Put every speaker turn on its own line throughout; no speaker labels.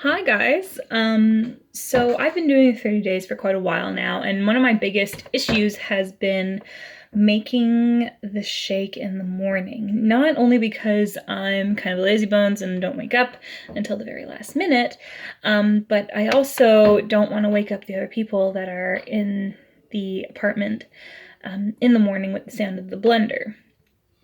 Hi guys. So I've been doing 30 days for quite a while now, and one of my biggest issues has been making the shake in the morning. Not only because I'm kind of lazy bones and don't wake up until the very last minute, but I also don't want to wake up the other people that are in the apartment in the morning with the sound of the blender.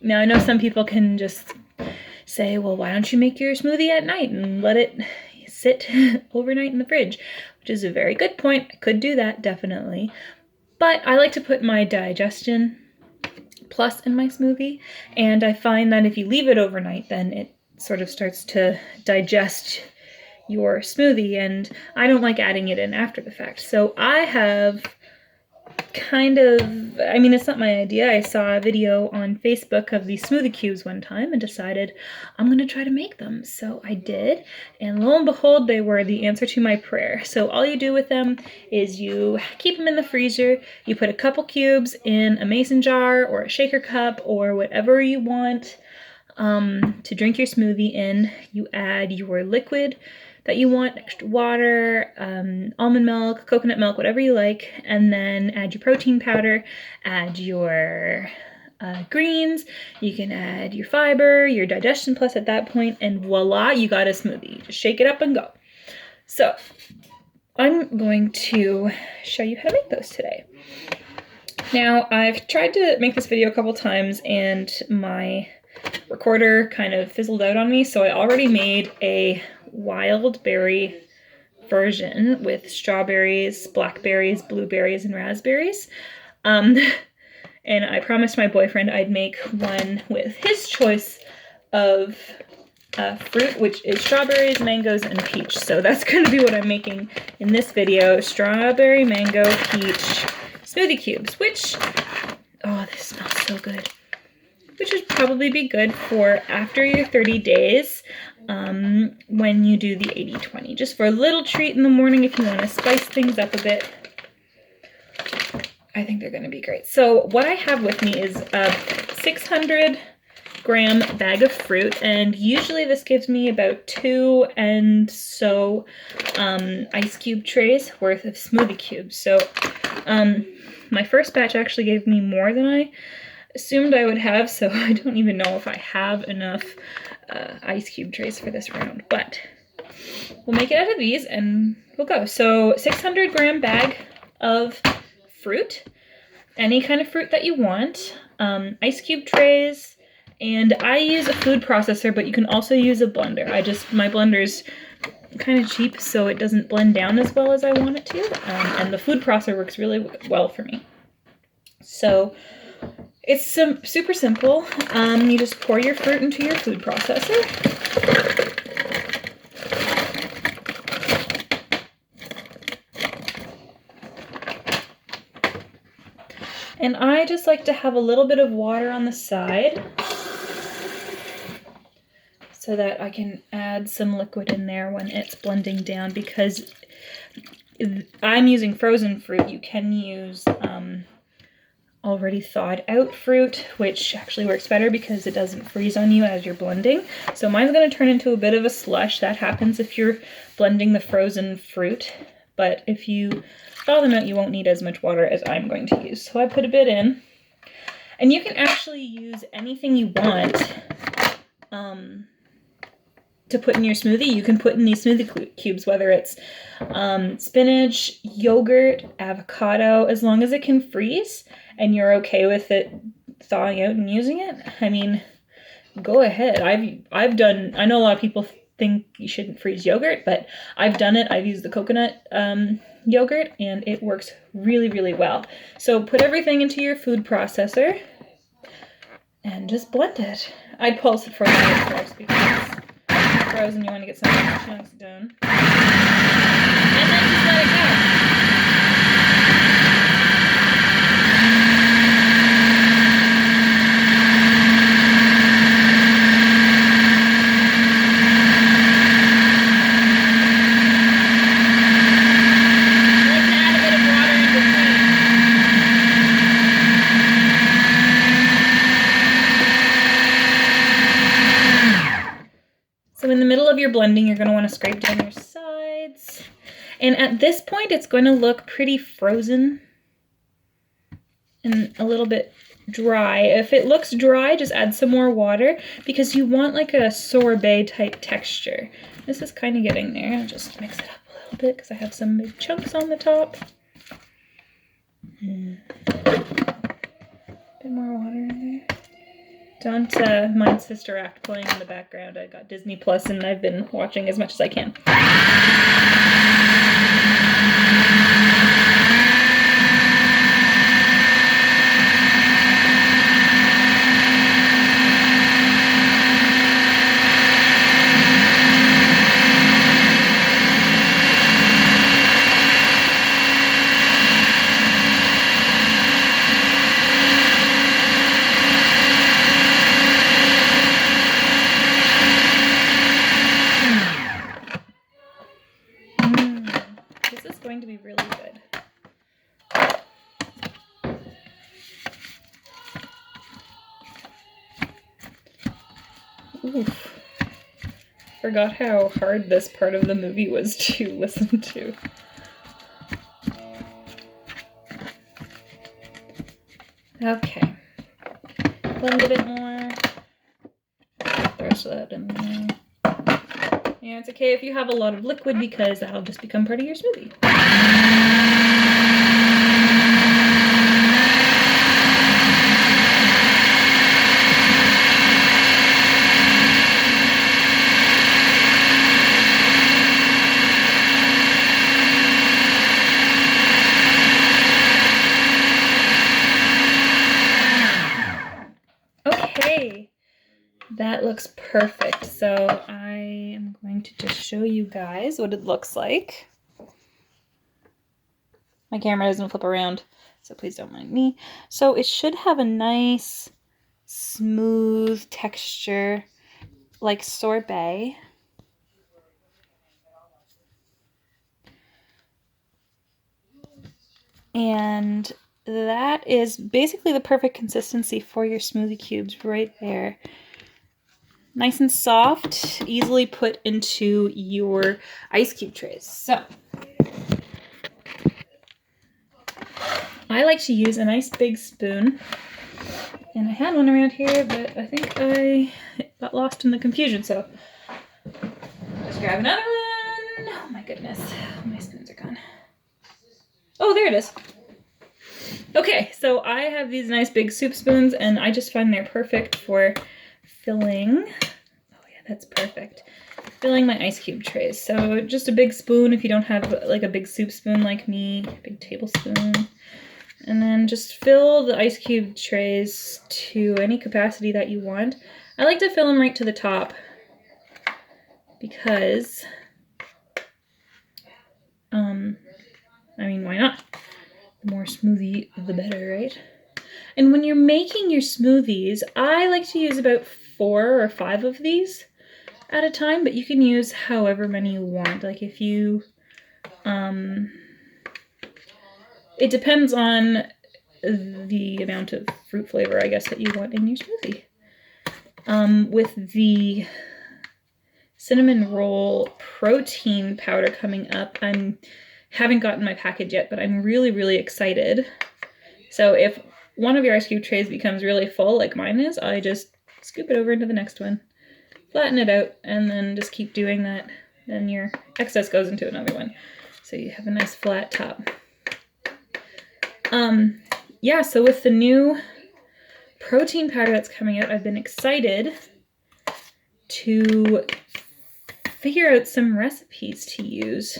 Now I know some people can just say, well, why don't you make your smoothie at night and let it sit overnight in the fridge? Which is a very good point. I could do that, definitely. But I like to put my digestion plus in my smoothie, and I find that if you leave it overnight, then it sort of starts to digest your smoothie, and I don't like adding it in after the fact. So I have it's not my idea. I saw a video on Facebook of these smoothie cubes one time and decided I'm going to try to make them. So I did, and lo and behold, they were the answer to my prayer. So all you do with them is you keep them in the freezer, you put a couple cubes in a mason jar or a shaker cup or whatever you want to drink your smoothie in. You add your liquid that you want, extra water, almond milk, coconut milk, whatever you like, and then add your protein powder, add your greens, you can add your fiber, your digestion plus at that point, and voila, you got a smoothie. Just shake it up and go. So I'm going to show you how to make those today. Now, I've tried to make this video a couple times and my recorder kind of fizzled out on me, so I already made a wild berry version with strawberries, blackberries, blueberries, and raspberries. And I promised my boyfriend I'd make one with his choice of fruit, which is strawberries, mangoes, and peach. So that's going to be what I'm making in this video. Strawberry, mango, peach smoothie cubes, which, oh, this smells so good. Which would probably be good for after your 30 days when you do the 80-20. Just for a little treat in the morning if you want to spice things up a bit. I think they're going to be great. So what I have with me is a 600-gram bag of fruit, and usually this gives me about 2 and so ice cube trays worth of smoothie cubes. So my first batch actually gave me more than I assumed I would have, so I don't even know if I have enough ice cube trays for this round, but we'll make it out of these and we'll go. So 600-gram bag of fruit, any kind of fruit that you want, ice cube trays, and I use a food processor, but you can also use a blender. My blender's kind of cheap, so it doesn't blend down as well as I want it to, and the food processor works really well for me. So it's super simple. You just pour your fruit into your food processor. And I just like to have a little bit of water on the side so that I can add some liquid in there when it's blending down, because I'm using frozen fruit. You can use already thawed out fruit, which actually works better because it doesn't freeze on you as you're blending. So mine's going to turn into a bit of a slush. That happens if you're blending the frozen fruit, but if you thaw them out, you won't need as much water as I'm going to use. So I put a bit in, and you can actually use anything you want to put in your smoothie. You can put in these smoothie cubes, whether it's spinach, yogurt, avocado, as long as it can freeze and you're okay with it thawing out and using it. I mean, go ahead. I've done, I know a lot of people think you shouldn't freeze yogurt, but I've done it. I've used the coconut yogurt and it works really, really well. So put everything into your food processor and just blend it. I'd pulse it for a minute first because it's frozen, you want to get some chunks done. And then just let it go. So in the middle of your blending, you're going to want to scrape down your sides. And at this point, it's going to look pretty frozen and a little bit dry. If it looks dry, just add some more water because you want like a sorbet type texture. This is kind of getting there. I'll just mix it up a little bit because I have some big chunks on the top. Bit more water in there. Don't mind Sister Act playing in the background. I got Disney Plus and I've been watching as much as I can. Going to be really good. Oof. Forgot how hard this part of the movie was to listen to. Okay. Blend a bit more. The rest of that in there. Yeah, it's okay if you have a lot of liquid because that'll just become part of your smoothie. Okay. That looks perfect. So I am going to just show you guys what it looks like. My camera doesn't flip around, so please don't mind me. So it should have a nice, smooth texture, like sorbet. And that is basically the perfect consistency for your smoothie cubes right there. Nice and soft, easily put into your ice cube trays. So, I like to use a nice big spoon. And I had one around here, but I think I got lost in the confusion, so just grab another one. Oh my goodness, my spoons are gone. Oh, there it is. Okay, so I have these nice big soup spoons, and I just find they're perfect for filling. Oh yeah, that's perfect. Filling my ice cube trays. So just a big spoon if you don't have like a big soup spoon like me, big tablespoon. And then just fill the ice cube trays to any capacity that you want. I like to fill them right to the top because, I mean, why not? The more smoothie, the better, right? And when you're making your smoothies, I like to use about 4 or 5 of these at a time, but you can use however many you want. Like if you, it depends on the amount of fruit flavor, I guess, that you want in your smoothie. With the cinnamon roll protein powder coming up, haven't gotten my package yet, but I'm really, really excited. So if one of your ice cube trays becomes really full like mine is, I just scoop it over into the next one, flatten it out, and then just keep doing that. Then your excess goes into another one. So you have a nice flat top. Yeah, so with the new protein powder that's coming out, I've been excited to figure out some recipes to use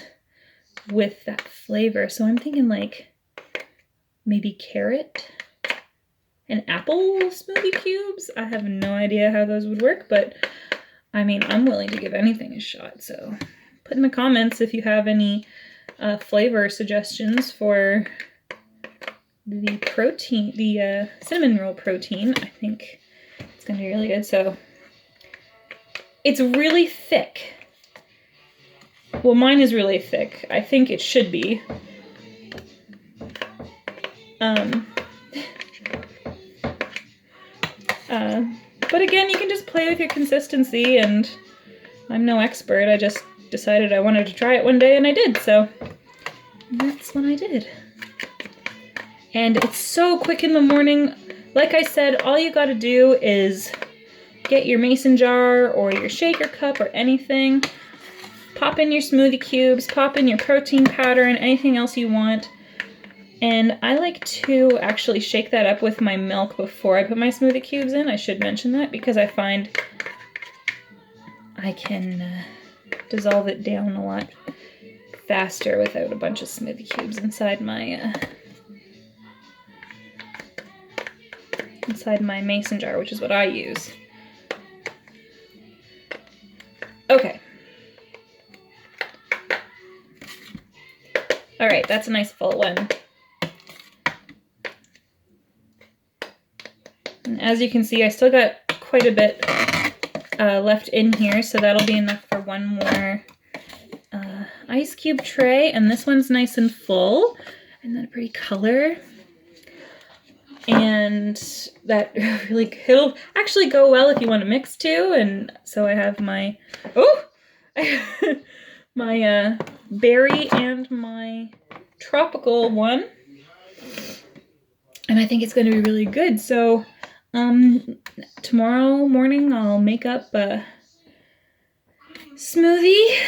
with that flavor. So I'm thinking like maybe carrot and apple smoothie cubes. I have no idea how those would work, but I mean, I'm willing to give anything a shot. So put in the comments if you have any flavor suggestions for the protein, the cinnamon roll protein. I think it's gonna be really good. So it's really thick. Well, mine is really thick. I think it should be. But again, you can just play with your consistency, and I'm no expert. I just decided I wanted to try it one day, and I did, so And that's what I did. And it's so quick in the morning. Like I said, all you gotta do is get your mason jar or your shaker cup or anything. Pop in your smoothie cubes, pop in your protein powder and anything else you want. And I like to actually shake that up with my milk before I put my smoothie cubes in. I should mention that because I find I can dissolve it down a lot faster without a bunch of smoothie cubes inside my mason jar, which is what I use. Okay. All right, that's a nice full one. And as you can see, I still got quite a bit left in here, so that'll be enough for one more ice cube tray. And this one's nice and full. Isn't that a pretty color? And that really, it'll actually go well if you want to mix too. And so I have my, my berry and my tropical one. And I think it's going to be really good. So tomorrow morning I'll make up a smoothie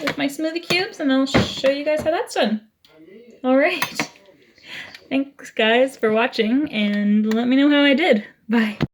with my smoothie cubes and I'll show you guys how that's done. All right. Thanks guys for watching and let me know how I did. Bye.